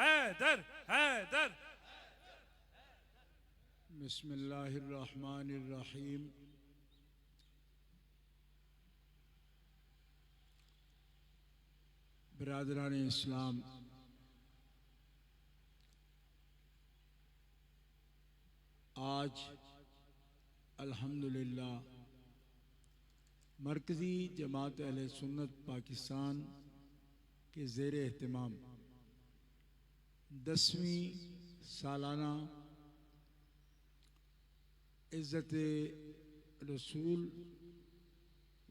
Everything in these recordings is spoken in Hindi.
हैदर हैदर। बिस्मिल्लाहिर्रहमानिर्रहीम। बिरादरान इस्लाम, आज अल्हम्दुलिल्लाह मरकज़ी जमात अहले सुन्नत पाकिस्तान के ज़ेर एहतमाम 10वीं सालाना इज़्ज़त रसूल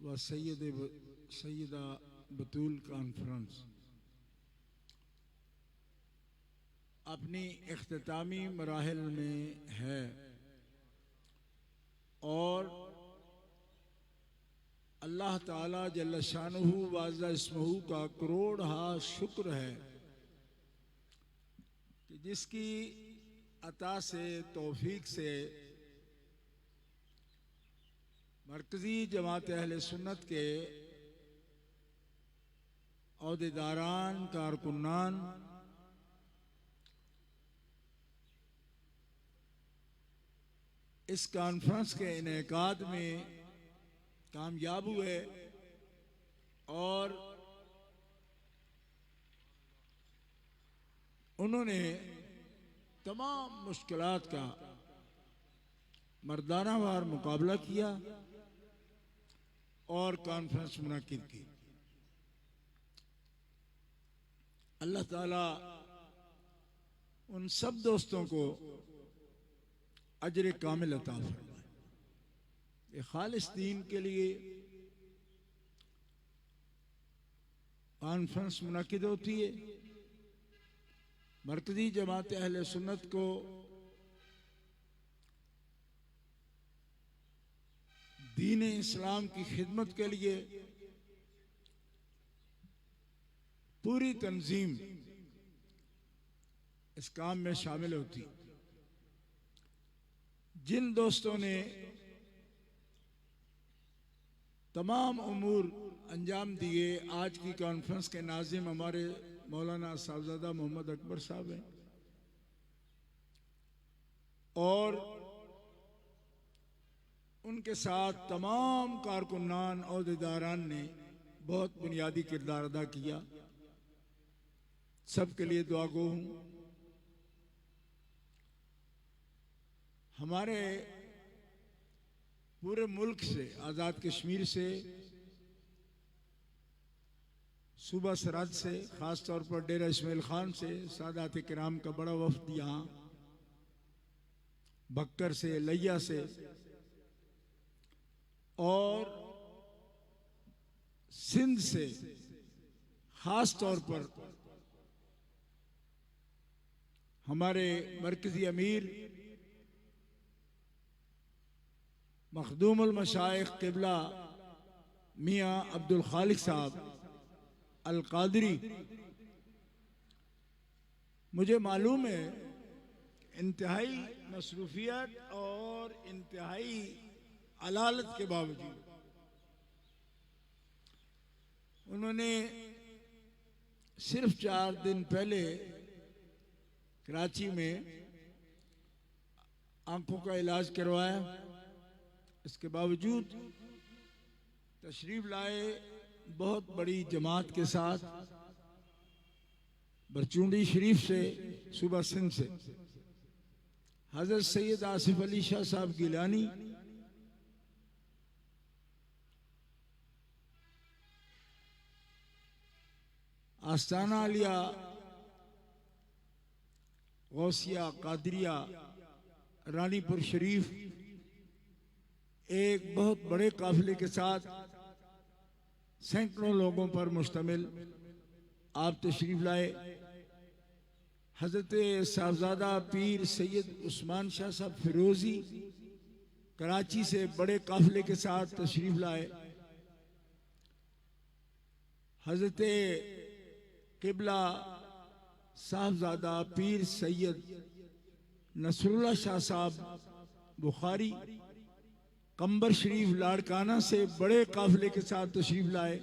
व सैयदा बतूल कॉन्फ्रेंस अपनी इख्तितामी मराहिल में है और अल्लाह ताला जल्ल शानुहु वाज़ा इस्महु का करोड़ हा शुक्र है कि जिसकी अता से तौफीक से मरकज़ी जमात अहले सुन्नत के औहदेदारान कारकुनान इस कॉन्फ्रेंस के इनेकाद में कामयाब हुए और उन्होंने तमाम मुश्किलात का मर्दानावार मुकाबला किया और कॉन्फ्रेंस मुनक्किद की। अल्लाह ताला उन सब दोस्तों को अजर कामिल अता फरमाए। ये खालिस दीन के लिए कॉन्फ्रेंस मुनक्किद होती है। मरकज़ी जमात अहले सुन्नत को दीन इस्लाम की खिदमत के लिए पूरी तंजीम इस काम में शामिल होती। जिन दोस्तों ने तमाम उमूर अंजाम दिए, आज की कॉन्फ्रेंस के नाज़िम हमारे मौलाना साहबजादा मोहम्मद अकबर साहब हैं और उनके साथ तमाम कारकुनान औहदेदारान ने बहुत बुनियादी किरदार अदा किया। सबके लिए दुआ गो हूँ। हमारे पूरे मुल्क से, आज़ाद कश्मीर से, सूबा सरहद से, ख़ास तौर पर डेरा इस्माइल खान से सादात किराम का बड़ा वफ़द यहाँ, बक्कर से, लिया से और सिंध से ख़ास तौर पर हमारे मरकज़ी अमीर मखदूमुल मशाइख क़िबला मियाँ अब्दुल खालिक साहब अल क़ादरी, मुझे मालूम है इंतहाई मसरूफियत और इंतहाई अलालत के बावजूद उन्होंने सिर्फ 4 दिन पहले कराची में आंखों का इलाज करवाया। इसके बावजूद तशरीफ लाए बहुत बड़ी जमात के साथ बरचूंडी शरीफ से, सूबा सिंध से हजरत सैयद आसिफ अली शाह साहब गिलानी, आस्ताना आलिया गौसिया कादरिया रानीपुर शरीफ एक बहुत बड़े काफिले के साथ सैकड़ों लोगों पर मुश्तमिल आप तशरीफ लाए। हजरत साहबजादा पीर सैयद उस्मान शाह साहब फिरोजी कराची से बड़े काफिले के साथ तशरीफ लाए। हजरत क़िबला साहबजादा पीर सैयद नसरुल्लाह शाह साहब बुखारी कंबर शरीफ लाड़काना से बड़े काफिले के साथ तशरीफ लाए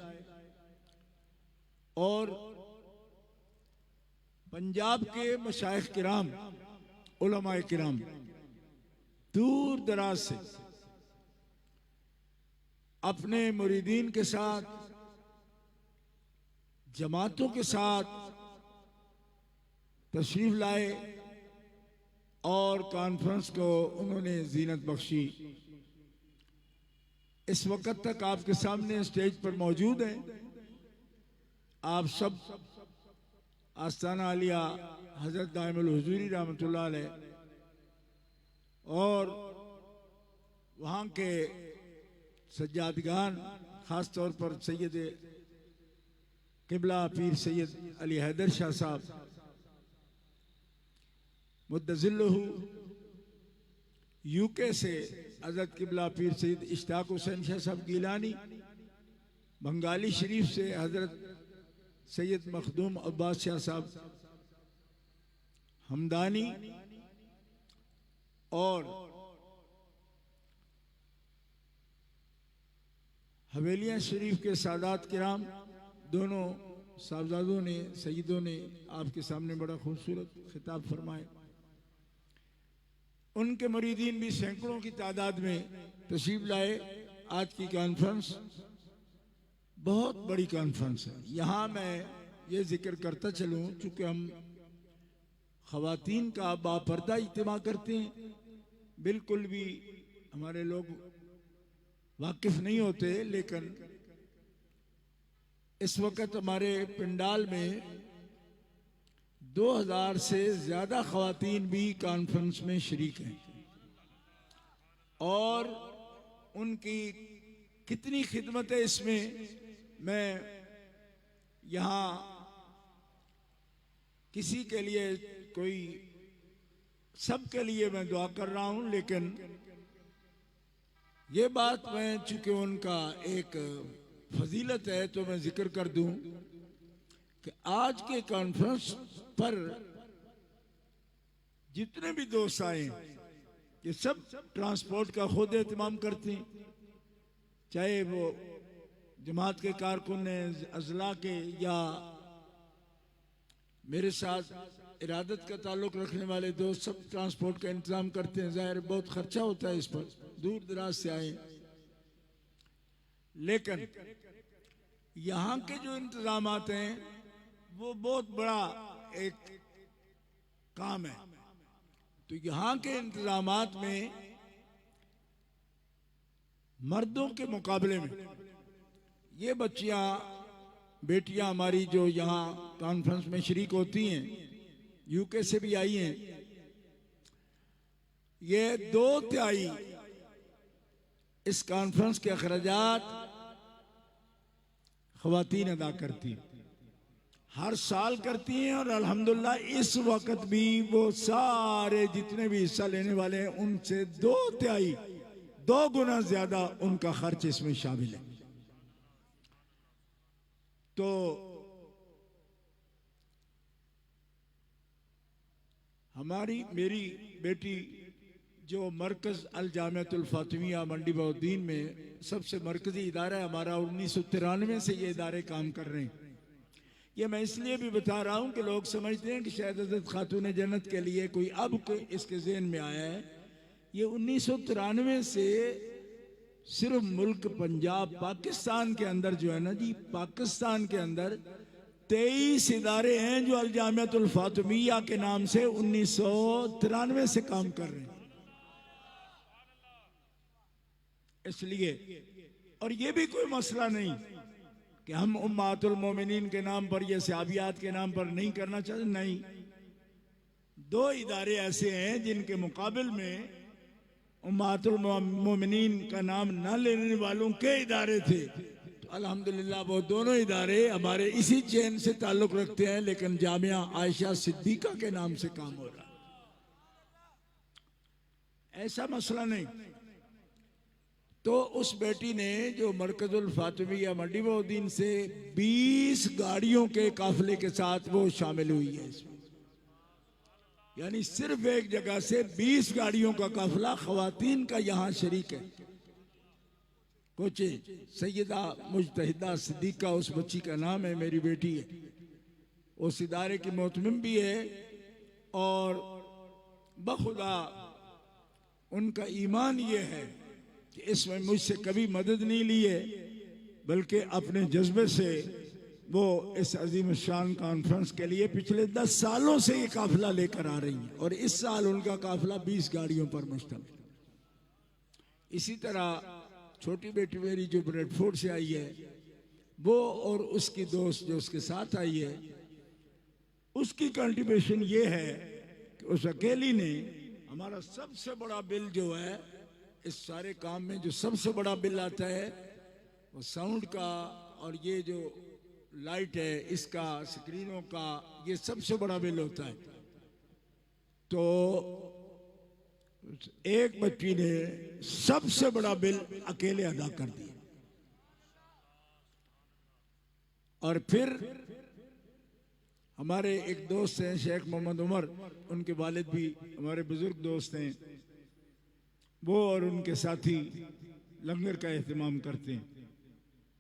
और पंजाब के मशाइख किराम, उलमाए किराम दूर दराज से अपने मुरीदीन के साथ, जमातों के साथ तशरीफ लाए और कॉन्फ्रेंस को उन्होंने जीनत बख्शी। इस वक्त तक आपके सामने स्टेज पर मौजूद हैं आप सब आस्ताना आलिया हजरत दाइमुल हुजूरी रहमतुल्लाह अलैह और वहाँ के सज्जादगान, खास तौर पर सैयद किबला पीर सैयद अली हैदर शाह साहब मुद्दजिल्लहु, यूके से हजरत किबला पीर सैयद इश्ताक हुसैन शाह साहब गिलानी, बंगाली शरीफ से हजरत सैयद मखदूम अब्बास शाह साहब हमदानी और हवेलियां शरीफ के सादात किराम, दोनों साहबजादों ने, सईदों ने आपके सामने बड़ा खूबसूरत खिताब फरमाए। उनके मुरीदीन भी सैकड़ों की तादाद में तशरीफ लाए। आज की कॉन्फ्रेंस बहुत बड़ी कॉन्फ्रेंस है। यहाँ मैं ये जिक्र करता चलूँ, चूँकि हम ख़वातीन का बापर्दा इज्तिमा करते हैं, बिल्कुल भी हमारे लोग वाकिफ नहीं होते, लेकिन इस वक्त हमारे पंडाल में 2000 से ज़्यादा ख़वातीन भी कॉन्फ्रेंस में शरीक हैं और उनकी कितनी खिदमत है इसमें मैं यहाँ किसी के लिए कोई, सबके लिए मैं दुआ कर रहा हूँ, लेकिन ये बात मैं चूंकि उनका एक फजीलत है तो मैं जिक्र कर दूं कि आज के कॉन्फ्रेंस पर जितने भी दोस्त आए ये सब ट्रांसपोर्ट का खुद एहतमाम करते हैं, चाहे वो जमात के कारकुन हैं, अजला के, या मेरे साथ इरादत का ताल्लुक रखने वाले दोस्त, सब ट्रांसपोर्ट का इंतजाम करते हैं। ज़ाहिर बहुत खर्चा होता है इस पर, दूर दराज से आए, लेकिन यहाँ के जो इंतजामात हैं वो बहुत बड़ा एक काम है। तो यहाँ के इंतजामात में मर्दों के मुकाबले में ये बच्चियां, बेटियां हमारी जो यहाँ कॉन्फ्रेंस में शरीक होती हैं, यूके से भी आई हैं, ये 2/3 इस कॉन्फ्रेंस के अखराजात ख़वातीन अदा करती हैं, हर साल करती हैं। और अल्हम्दुलिल्लाह इस वक्त भी वो सारे जितने भी हिस्सा लेने वाले हैं उनसे 2/3, 2 गुना ज्यादा उनका खर्च इसमें शामिल है। तो मेरी बेटी जो मरकज अल जामियातुल फातिमिया मंडी बउद्दीन में सबसे मरकजी इदारा है हमारा, 1993 से ये इदारे काम कर रहे हैं। ये मैं इसलिए भी बता रहा हूँ कि लोग समझते हैं कि शायद हज़रत खातून जन्नत के लिए कोई अब इसके ज़हन में आया है। ये 1993 से सिर्फ मुल्क पंजाब पाकिस्तान के अंदर जो है ना जी, पाकिस्तान के अंदर 23 इदारे हैं जो अल जामियातुल फातिमिया के नाम से 1993 से काम कर रहे हैं। इसलिए, और ये भी कोई मसला नहीं कि हम उम्मातुल मोमिनीन के नाम पर या सहाबियात के नाम पर नहीं करना चाहते, नहीं। 2 इदारे ऐसे हैं जिनके मुकाबिल में उम्मातुल मोमिनीन का नाम न लेने वालों के इदारे थे। तो अल्हम्दुलिल्लाह वो दोनों इदारे हमारे इसी चेन से ताल्लुक रखते हैं, लेकिन जामिया आयशा सिद्दीका के नाम से काम हो रहा है, ऐसा मसला नहीं। तो उस बेटी ने जो मरकजुल फातिमिया मंडी बउद्दीन से 20 गाड़ियों के काफिले के साथ वो शामिल हुई है इसमें, यानी सिर्फ एक जगह से 20 गाड़ियों का काफिला खवातीन का यहाँ शरीक है। कुछ सैयदा मुजतहिदा सिद्दीका उस बच्ची का नाम है, मेरी बेटी है। उस इदारे की मोहतमिम भी है और बखुदा उनका ईमान ये है कि इसमें मुझसे कभी मदद नहीं ली है, बल्कि अपने जज्बे से वो इस अजीम शान कॉन्फ्रेंस के लिए पिछले 10 सालों से ये काफिला लेकर आ रही हैं और इस साल उनका काफिला 20 गाड़ियों पर मुश्तमिल। इसी तरह छोटी बेटी मेरी जो ब्रेडफोर्ड से आई है, वो और उसकी दोस्त जो उसके साथ आई है, उसकी कंट्रीब्यूशन ये है कि उस अकेली ने हमारा सबसे बड़ा बिल जो है इस सारे काम में, जो सबसे बड़ा बिल आता है वो साउंड का और ये जो लाइट है इसका, स्क्रीनों का, ये सबसे बड़ा बिल होता है। तो एक बच्ची ने सबसे बड़ा बिल अकेले अदा कर दिया। और फिर हमारे एक दोस्त हैं शेख मोहम्मद उमर, उनके वालिद भी हमारे बुजुर्ग दोस्त हैं, वो और उनके साथी लंगर का एहतमाम करते हैं।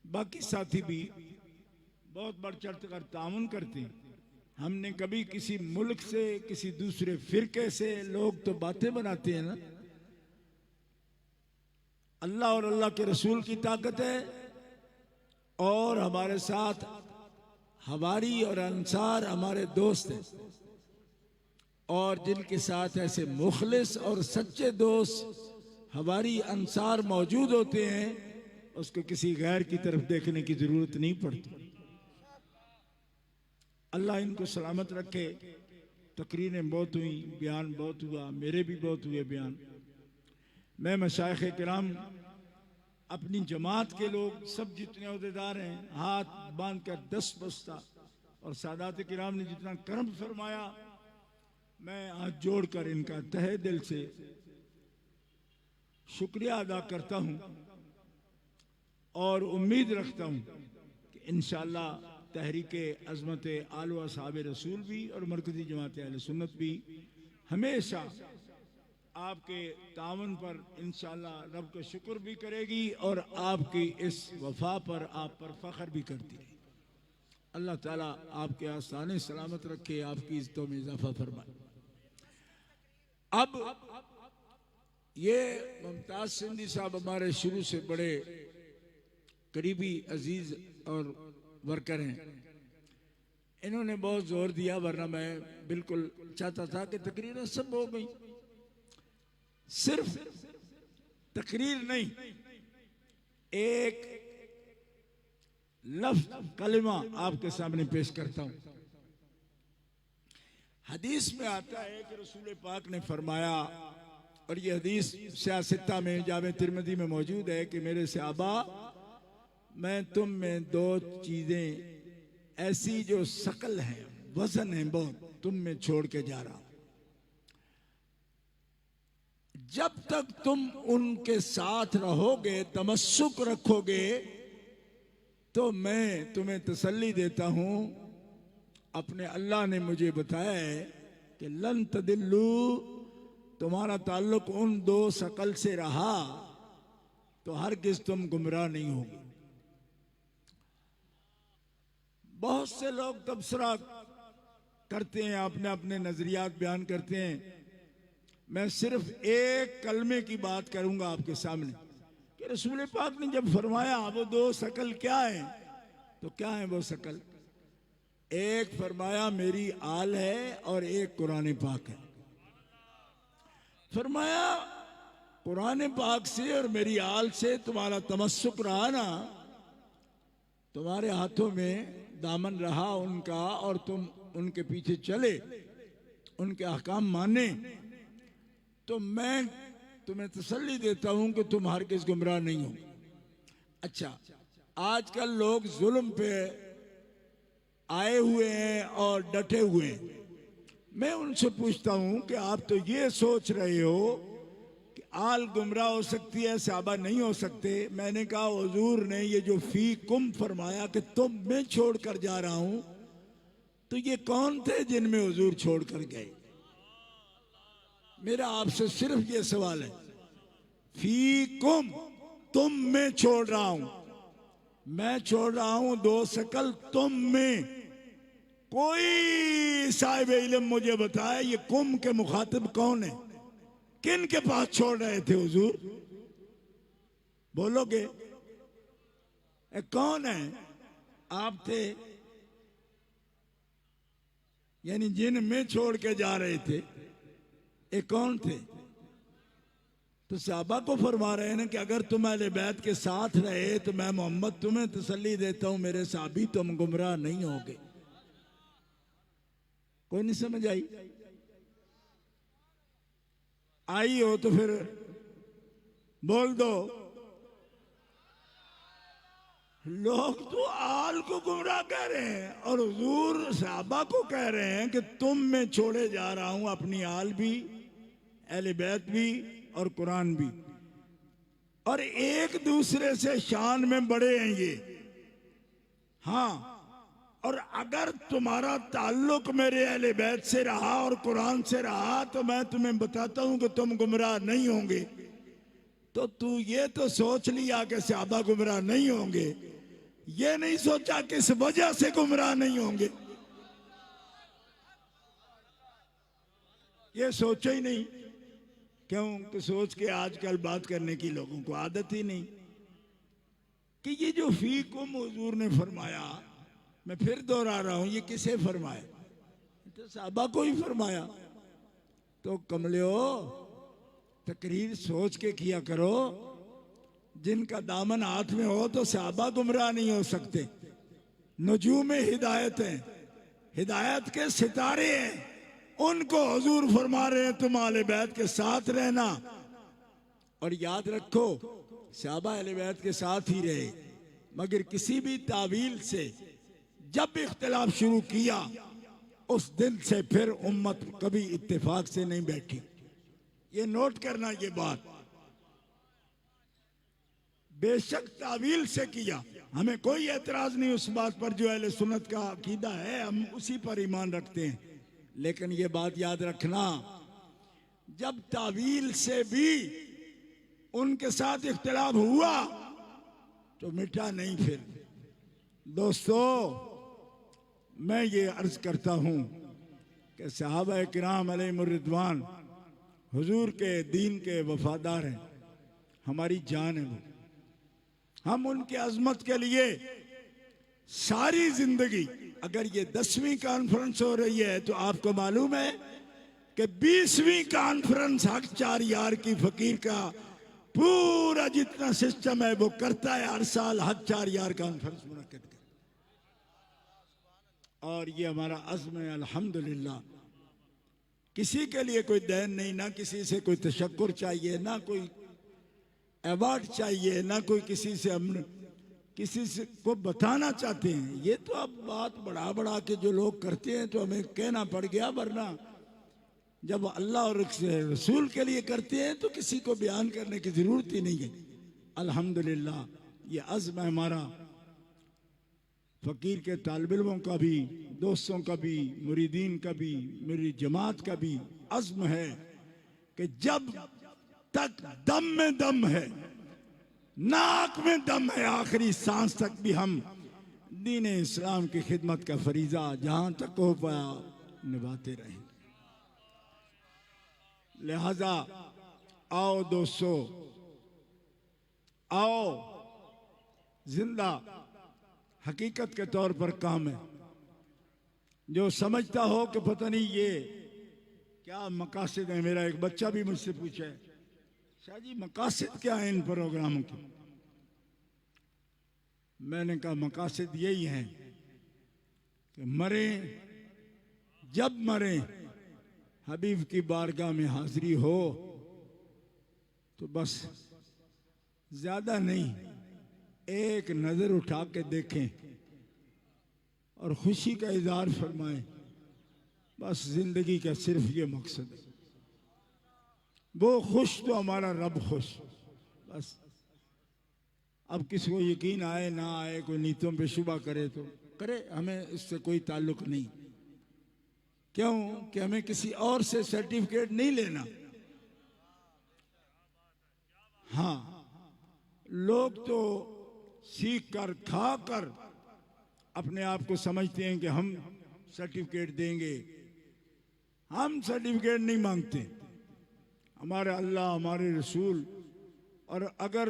बाकी साथी भी बहुत बढ़ चढ़ कर ताउन करते हैं। हमने कभी किसी मुल्क से, किसी दूसरे फिरके से, लोग तो बातें बनाते हैं ना, अल्लाह और अल्लाह के रसूल की ताकत है और हमारे साथ हवारी और अंसार हमारे दोस्त हैं, और जिनके साथ ऐसे मुखलिस और सच्चे दोस्त हवारी अंसार मौजूद होते हैं, उसको किसी गैर की तरफ देखने की जरूरत नहीं पड़ती। अल्लाह इनको सलामत रखे। तकरीरें बहुत हुई, बयान बहुत हुआ, मेरे भी बहुत हुए बयान। मैं मशाइख किराम, अपनी जमात के लोग सब जितने अहदेदार हैं, हाथ बांध कर 10 बस्ता, और सादात किराम ने जितना करम फरमाया, मैं हाथ जोड़कर इनका तहे दिल से शुक्रिया अदा करता हूं और उम्मीद रखता हूं कि इंशाअल्लाह तहरीके अज़मत आल व असहाब रसूल भी और मरकज़ी जमात अहले सुन्नत भी हमेशा आपके तावन पर इंशाअल्लाह रब का शुक्र भी करेगी और आपकी इस वफा पर, आप पर फख्र भी करती है। अल्लाह ताला आपके आस्थाने सलामत रखे, आपकी इज्जतों में इजाफा फरमाए। अब ये मुमताज सिंधी साहब हमारे शुरू से बड़े करीबी अजीज और वर्कर हैं। इन्होंने बहुत जोर दिया, वरना मैं बिल्कुल चाहता था कि तकरीरें सब हो गई। सिर्फ तकरीर नहीं, एक लफ्ज कलिमा आपके सामने पेश करता हूं। हदीस में आता है कि रसूल पाक ने फरमाया, और ये हदीस सियासत्ता में जामे तिरमिज़ी में मौजूद है कि मेरे सहाबा, मैं तुम में 2 चीजें ऐसी जो शकल है, वजन है बहुत, तुम में छोड़ के जा रहा हूं। जब तक तुम उनके साथ रहोगे, तमस्सुक रखोगे, तो मैं तुम्हें तसल्ली देता हूं, अपने अल्लाह ने मुझे बताया है कि लन तदिल्लू, तुम्हारा ताल्लुक उन 2 शकल से रहा तो हरगिज़ तुम गुमराह नहीं होगे। बहुत से लोग तबसरा करते हैं, अपने अपने नजरियात बयान करते हैं। मैं सिर्फ एक कलमे की बात करूंगा आपके सामने कि रसूल पाक ने जब फरमाया वो 2 शकल क्या है, तो क्या है वो शकल? एक फरमाया मेरी आल है और एक कुरान पाक है। फरमाया कुरान पाक से और मेरी आल से तुम्हारा तमस्सुक रहा ना, तुम्हारे हाथों में दामन रहा उनका और तुम उनके पीछे चले, उनके अहकाम माने, तो मैं तुम्हें तसल्ली देता हूं कि तुम हरगिज़ गुमराह नहीं हो। अच्छा, आजकल लोग जुल्म पे आए हुए हैं और डटे हुए हैं। मैं उनसे पूछता हूं कि आप तो ये सोच रहे हो कि आल गुमराह हो सकती है, सहाबा नहीं हो सकते। मैंने कहा हुजूर ने ये जो फी कुम फरमाया कि तुम मैं छोड़ कर जा रहा हूं, तो ये कौन थे जिनमें हुजूर छोड़ कर गए? मेरा आपसे सिर्फ ये सवाल है, फी कुम, तुम में छोड़ रहा हूं, मैं छोड़ रहा हूं 2 शकल तुम में, कोई साहिब इल्म मुझे बताए ये कुम के मुखातिब कौन है, किन के पास छोड़ रहे थे हुजूर? बोलोगे कौन है? आप थे, यानी जिन में छोड़ के जा रहे थे ये कौन थे? तो सहाबा को फरमा रहे हैं ना कि अगर तुम अहले बैत के साथ रहे तो मैं मोहम्मद तुम्हें तसल्ली देता हूं मेरे साहबी तुम गुमराह नहीं होगे। कोई नहीं समझ आई? आई हो तो फिर बोल दो। लोग तो आल को गुमराह कह रहे हैं और हुजूर सहाबा को कह रहे हैं कि तुम मैं छोड़े जा रहा हूं अपनी आल भी, अहले बैत भी और कुरान भी, और एक दूसरे से शान में बड़े हैं ये। हाँ, और अगर तुम्हारा ताल्लुक मेरे अहले बैत से रहा और कुरान से रहा तो मैं तुम्हें बताता हूं कि तुम गुमराह नहीं होंगे। तो तू ये तो सोच लिया कि सहाबा गुमराह नहीं होंगे, ये नहीं सोचा किस वजह से गुमराह नहीं होंगे, ये सोचा ही नहीं। क्यों? तो सोच के आजकल बात करने की लोगों को आदत ही नहीं कि ये जो फीकुम हुजूर ने फरमाया, मैं फिर दोहरा रहा हूं, ये किसे फरमाया? तो सहाबा को ही फरमाया। तो कमलियो तकरीर सोच के किया करो, जिनका दामन हाथ में हो तो सहाबा गुमराह नहीं हो सकते। नजूम हिदायत हैं, हिदायत के सितारे हैं, उनको हुजूर फरमा रहे हैं तुम आले बैत के साथ रहना। और याद रखो सहाबा अहले बैत के साथ ही रहे, मगर किसी भी तावील से जब इख्तिलाफ शुरू किया उस दिन से फिर उम्मत कभी इत्तेफाक से नहीं बैठी। ये नोट करना, ये बात बेशक तावील से किया, हमें कोई एतराज नहीं उस बात पर, जो अहले सुन्नत का अकीदा है हम उसी पर ईमान रखते हैं। लेकिन ये बात याद रखना, जब तावील से भी उनके साथ इख्तिलाफ हुआ तो मिटा नहीं। फिर दोस्तों मैं ये अर्ज करता हूं कि सहाबा किराम अलैहिमुर रिदवान हुजूर के दीन के वफादार हैं, हमारी जान है वो। हम उनके अजमत के लिए सारी जिंदगी, अगर ये 10वीं कॉन्फ्रेंस हो रही है तो आपको मालूम है कि 20वीं कॉन्फ्रेंस हक चार यार की फकीर का पूरा जितना सिस्टम है वो करता है, हर साल हक चार यार कॉन्फ्रेंस मुनक्किद कर। और ये हमारा अज़्म है अल्हम्दुलिल्लाह। किसी के लिए कोई दैन नहीं, ना किसी से कोई तशक्कुर चाहिए, ना कोई अवार्ड चाहिए, ना कोई किसी से हम किसी से को बताना चाहते हैं। ये तो अब बात बढ़ा बढ़ा के जो लोग करते हैं तो हमें कहना पड़ गया, वरना जब अल्लाह और रसूल के लिए करते हैं तो किसी को बयान करने की जरूरत ही नहीं है। अल्हम्दुलिल्लाह ये अज़्म है हमारा, फकीर के तालिब इल्मों का भी, दोस्तों का भी, मुरीदीन का भी, मेरी जमात का भी अज़्म है कि जब तक दम में दम है, नाक में दम है, आखिरी सांस तक भी हम दीन इस्लाम की खिदमत का फरीजा जहां तक हो पाया निभाते रहें। लिहाजा आओ दोस्तों, आओ, जिंदा हकीकत के तौर पर काम है। जो समझता हो कि पता नहीं ये क्या मकासद है, मेरा एक बच्चा भी मुझसे पूछा है, शाह जी मकासद क्या है इन प्रोग्रामों की? मैंने कहा मकासद यही है कि मरे, जब मरे हबीब की बारगाह में हाजिरी हो तो बस ज्यादा नहीं, एक नजर उठा के देखें और खुशी का इजहार फरमाएं। बस जिंदगी का सिर्फ ये मकसद है। वो खुश तो हमारा रब खुश। बस अब किसी को यकीन आए ना आए, कोई नीतों पे शुबा करे तो करे, हमें इससे कोई ताल्लुक नहीं। क्यों कि हमें किसी और से सर्टिफिकेट नहीं लेना। हाँ, लोग तो सीख कर खा कर अपने आप को समझते हैं कि हम सर्टिफिकेट देंगे। हम सर्टिफिकेट नहीं मांगते, हमारे अल्लाह हमारे रसूल। और अगर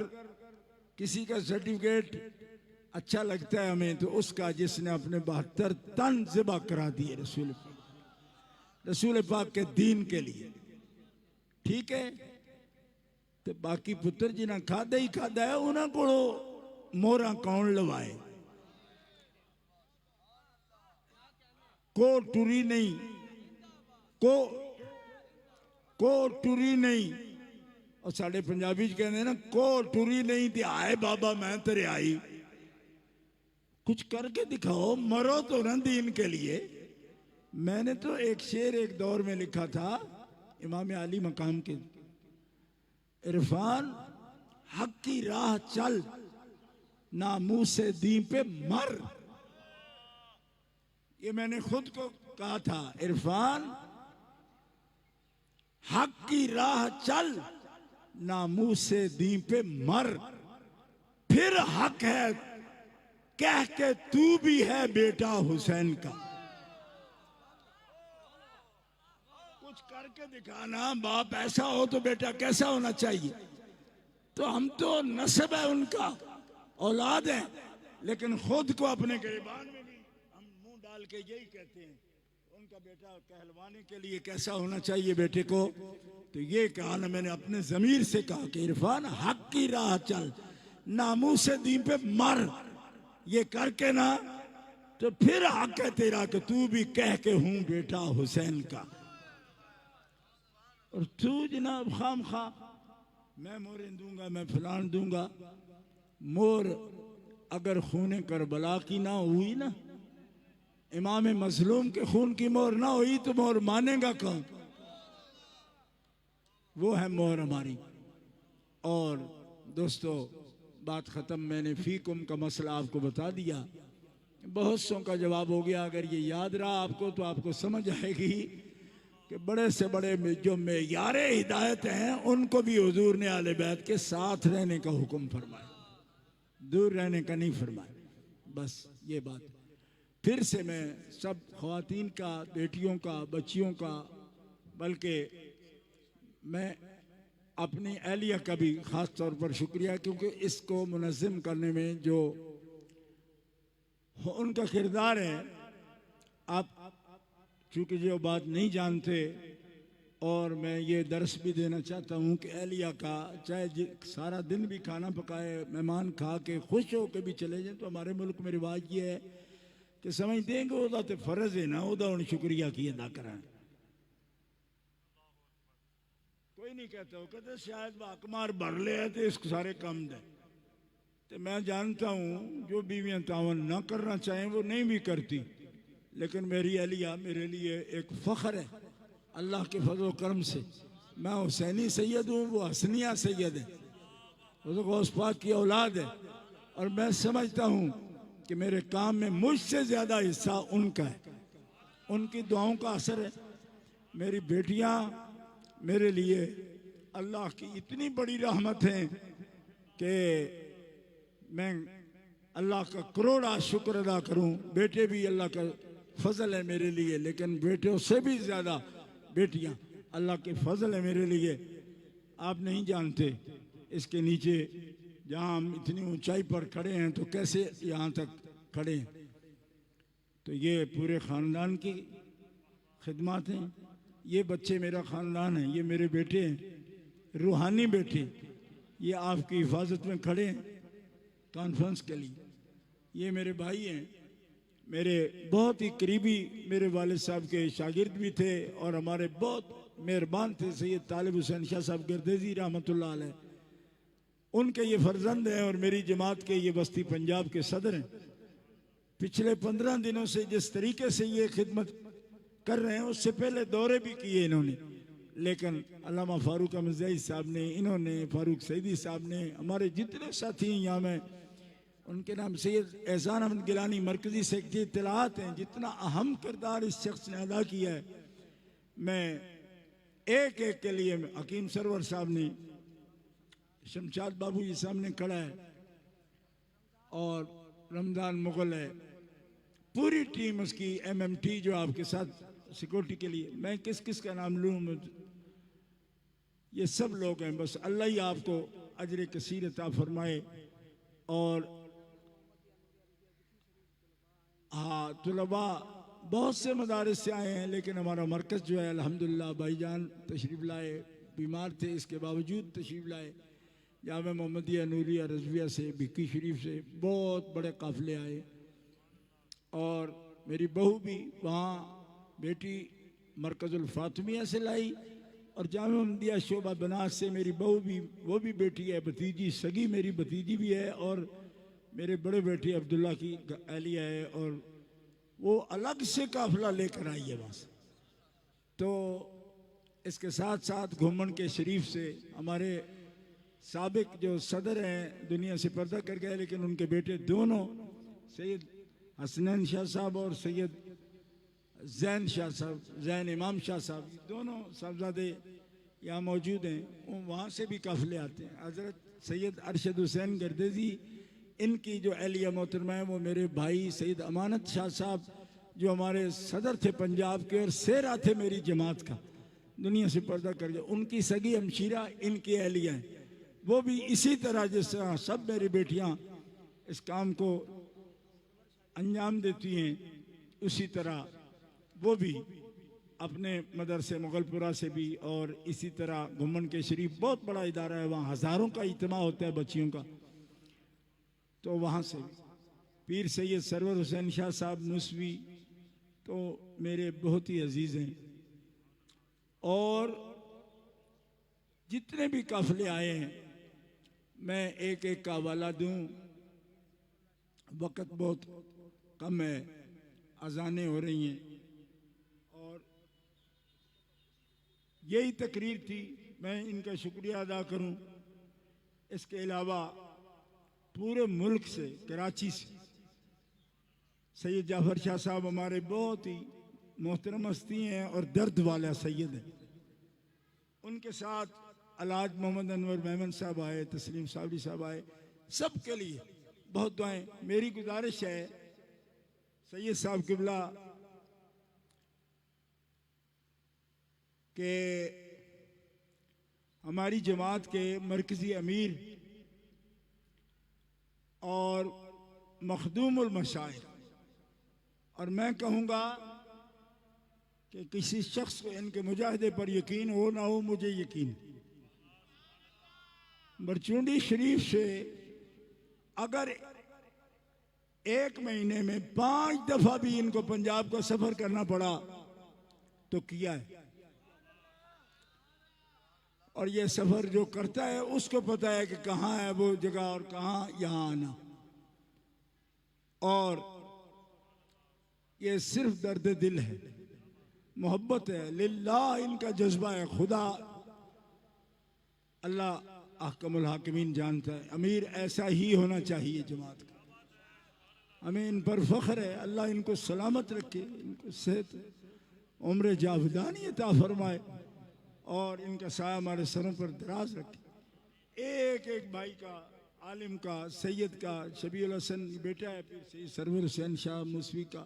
किसी का सर्टिफिकेट अच्छा लगता है हमें तो उसका जिसने अपने 72 तन ज़िबा करा दिए रसूल पाक के दीन के लिए, ठीक है। तो बाकी पुत्र जिन्हें खादा ही खादा है उन्होंने को मोहरा कौन लवाए, को टुरी नहीं, को टुरी नहीं। और साढ़े पंजाबी कहते ना को टुरी नहीं ते आए बाबा मैं तेरे आई। कुछ करके दिखाओ, मरो तो ना दीन के लिए। मैंने तो एक शेर एक दौर में लिखा था इमाम अली मकाम के, इरफान हक की राह चल ना मुंह से दी पे मर। ये मैंने खुद को कहा था, इरफान हक की राह चल ना मुंह से दी पे मर, फिर हक है कह के तू भी है बेटा हुसैन का। कुछ करके दिखाना, बाप ऐसा हो तो बेटा कैसा होना चाहिए। तो हम तो नस्ब है उनका, औलाद है, लेकिन खुद को अपने गिरबान में भी हम मुंह डाल के यही कहते हैं उनका बेटा कहलवाने के लिए कैसा होना चाहिए बेटे को। तो ये कहा ना मैंने अपने जमीर से कहा कि इरफान हक की राह चल ना मुंह से दी पे मर। ये करके ना तो फिर हक है तेरा कि तू भी कह के हूं बेटा हुसैन का। और तू जनाब खाम खा मैं मोरे दूंगा, मैं फलान दूंगा। मोर अगर खून करबला की ना हुई ना, इमाम मजलूम के खून की मोर ना हुई तो मोर मानेगा कौन? वो है मोर हमारी। और दोस्तों बात खत्म। मैंने फीकुम का मसला आपको बता दिया, बहुत सौ का जवाब हो गया। अगर ये याद रहा आपको तो आपको समझ आएगी कि बड़े से बड़े जो मेयारे हिदायत हैं उनको भी हुजूर ने आले बैत के साथ रहने का हुक्म फरमाया, दूर रहने का नहीं फरमाया। बस ये बात फिर से मैं सब ख्वातीन का, बेटियों का, बच्चियों का, बल्कि मैं अपनी अहलिया का भी ख़ास तौर पर शुक्रिया, क्योंकि इसको मुनज़्ज़म करने में जो उनका किरदार है। आप चूँकि जो बात नहीं जानते, और मैं ये दर्स भी देना चाहता हूँ कि अहलिया का चाहे सारा दिन भी खाना पकाए, मेहमान खा के खुश हो के भी चले जाए, तो हमारे मुल्क में रिवाज ये है कि समझ देंगे वह तो फ़र्ज़ है ना, वह शुक्रिया की अदा कराएं। कोई नहीं कहता, वो कहते शायद बाकमार भर ले है तो इसको सारे कम दे। तो मैं जानता हूँ जो बीवियाँ तावन ना करना चाहें वो नहीं भी करती, लेकिन मेरी अहलिया मेरे लिए एक फ़ख्र है अल्लाह के फजल करम से। मैं हुसैनी सैयद हूँ, वो हसनिया सैयद है, वो तो गौस पाक की औलाद है। और मैं समझता हूँ कि मेरे काम में मुझसे ज़्यादा हिस्सा उनका है, उनकी दुआओं का असर है। मेरी बेटियाँ मेरे लिए अल्लाह की इतनी बड़ी रहमत है कि मैं अल्लाह का करोड़ा शुक्र अदा करूं। बेटे भी अल्लाह का फजल है मेरे लिए, लेकिन बेटों से भी ज़्यादा बेटियां अल्लाह के फजल है मेरे लिए। आप नहीं जानते इसके नीचे जहां हम इतनी ऊंचाई पर खड़े हैं तो कैसे यहाँ तक खड़े हैं। तो ये पूरे ख़ानदान की खिदमत हैं। ये बच्चे मेरा ख़ानदान है, ये मेरे बेटे हैं, रूहानी बेटे। ये आपकी हिफाजत में खड़े हैं कॉन्फ्रेंस के लिए। ये मेरे भाई हैं, मेरे बहुत ही करीबी, मेरे वालिद साहब के शागिर्द भी थे और हमारे बहुत मेहरबान थे सैयद तालिब हुसैन शाह साहब गर्देजी रहमतुल्लाह अलैह। उनके ये फर्जंद हैं और मेरी जमात के ये बस्ती पंजाब के सदर हैं। पिछले 15 दिनों से जिस तरीके से ये खिदमत कर रहे हैं, उससे पहले दौरे भी किए इन्होंने, लेकिन अल्लामा फारूक अहमद साहब ने, इन्होंने, फारूक सईदी साहब ने, हमारे जितने साथी यहाँ में, उनके नाम सैयद एहसान अहमद गिलानी मरकज़ी सेक्रेटरी इत्तलाआत हैं, जितना अहम किरदार इस शख्स ने अदा किया है। मैं एक एक के लिए, हकीम सरवर साहब ने, शमशाद बाबू जी सामने खड़ा है, और रमज़ान मुगल है, पूरी टीम उसकी MMT जो आपके साथ सिक्योरिटी के लिए, मैं किस किस का नाम लूँ, ये सब लोग हैं। बस अल्लाह ही आपको अजर कसीर अता फरमाए। और हाँ, तुलबा बहुत से मदारिस से आए हैं, लेकिन हमारा मरकज़ जो है अल्हम्दुलिल्लाह भाईजान तशरीफ़ लाए, बीमार थे इसके बावजूद तशरीफ़ लाए। जामे मोहम्मदिया नूरिया रज़विया से, भिक्की शरीफ से बहुत बड़े काफ़िले आए। और मेरी बहू भी वहाँ बेटी मरकज़ुल फ़ातिमिया से लाई, और जामे मोहम्मदिया शोबा बनास से मेरी बहू भी, वो भी बेटी है, भतीजी सगी मेरी भतीजी भी है, और मेरे बड़े बेटे अब्दुल्ला की अहलिया है, और वो अलग से काफ़िला लेकर आई है बस। तो इसके साथ साथ घुमन के शरीफ से हमारे साबिक जो सदर हैं दुनिया से पर्दा कर गए, लेकिन उनके बेटे दोनों सैयद हसनैन शाह साहब और सैयद जैन शाह साहब, जैन इमाम शाह साहब, दोनों साहबजादे यहाँ मौजूद हैं। वहाँ से भी काफ़िले आते हैं। हज़रत सैयद अरशद हुसैन गर्देजी, इनकी जो अहलिया मोहतरमा है वो मेरे भाई सैयद अमानत शाह साहब, जो हमारे सदर थे पंजाब के और सेहरा थे मेरी जमात का, दुनिया से पर्दा कर गए। उनकी सगी हमशीरा इनकी अहलिया हैं। वो भी इसी तरह जिस तरह सब मेरी बेटियां इस काम को अंजाम देती हैं, उसी तरह वो भी अपने मदरसे मुगलपुरा से भी, और इसी तरह घुमन के शरीफ बहुत बड़ा इदारा है, वहाँ हज़ारों का इज्तिमा होता है बच्चियों का, तो वहाँ से भी पीर सैयद सरवर हुसैन शाह साहब नूसवी तो मेरे बहुत ही अजीज़ हैं। और जितने भी काफ़िले आए हैं मैं एक एक का हवाला दूं, वक़्त बहुत कम है, अज़ानें हो रही हैं, और यही तकरीर थी। मैं इनका शुक्रिया अदा करूं। इसके अलावा पूरे मुल्क से, कराची से सैयद जाफर शाह साहब हमारे बहुत ही मोहतरम हस्ती हैं और दर्द वाला सैयद हैं। उनके साथ अलाज मोहम्मद अनवर मेमन साहब आए, तस्लीम साबरी साहब आए, सबके लिए बहुत दुआएं। मेरी गुजारिश है सैयद साहब किबला के हमारी जमात के मरकज़ी अमीर और मखदूमुल मशाइख, और मैं कहूँगा कि किसी शख्स को इनके मुजाहिदे पर यकीन हो ना हो, मुझे यकीन बरचुंडी शरीफ से अगर एक महीने में 5 दफा भी इनको पंजाब का सफर करना पड़ा तो किया है। और ये सफर जो करता है उसको पता है कि कहाँ है वो जगह और कहाँ यहाँ आना। और ये सिर्फ दर्द दिल है, मोहब्बत है, लिल्लाह इनका जज्बा है। खुदा अल्लाह अहकमुल हाकिमीन जानता है। अमीर ऐसा ही होना चाहिए जमात का। हमें इन पर फख्र है। अल्लाह इनको सलामत रखे, इनको सेहत उम्र जावेदानी अता फरमाए और इनका साया हमारे सरों पर दराज रखे। एक एक भाई का, आलिम का, सैयद का, शबीउल हसन बेटा है, फिर सैयद सरवर हुसैन शाह मूसवी का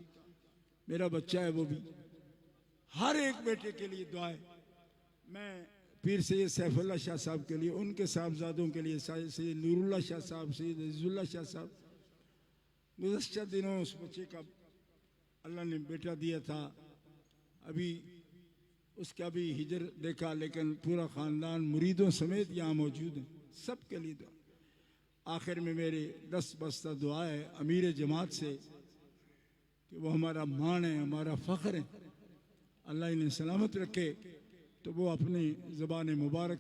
मेरा बच्चा है, वो भी हर एक बेटे के लिए दुआ है। मैं फिर सैयद सैफुल्लाह शाह साहब के लिए, उनके साहबजादों के लिए, सैयद नूरुल्लाह शाह साहब, सैयद अज़ीज़ुल्लाह शाह साहब, गुज़श्ता दिनों उस बच्चे का अल्लाह ने बेटा दिया था, अभी उसका भी हिजर देखा, लेकिन पूरा ख़ानदान मुरीदों समेत यहाँ मौजूद है। सब के लिए दुआ। आखिर में मेरे 10 बस्ता दुआ है अमीर जमात से कि वो हमारा मान है, हमारा फ़ख्र है, अल्लाह इन्हें सलामत रखे। तो वो अपनी ज़बान मुबारक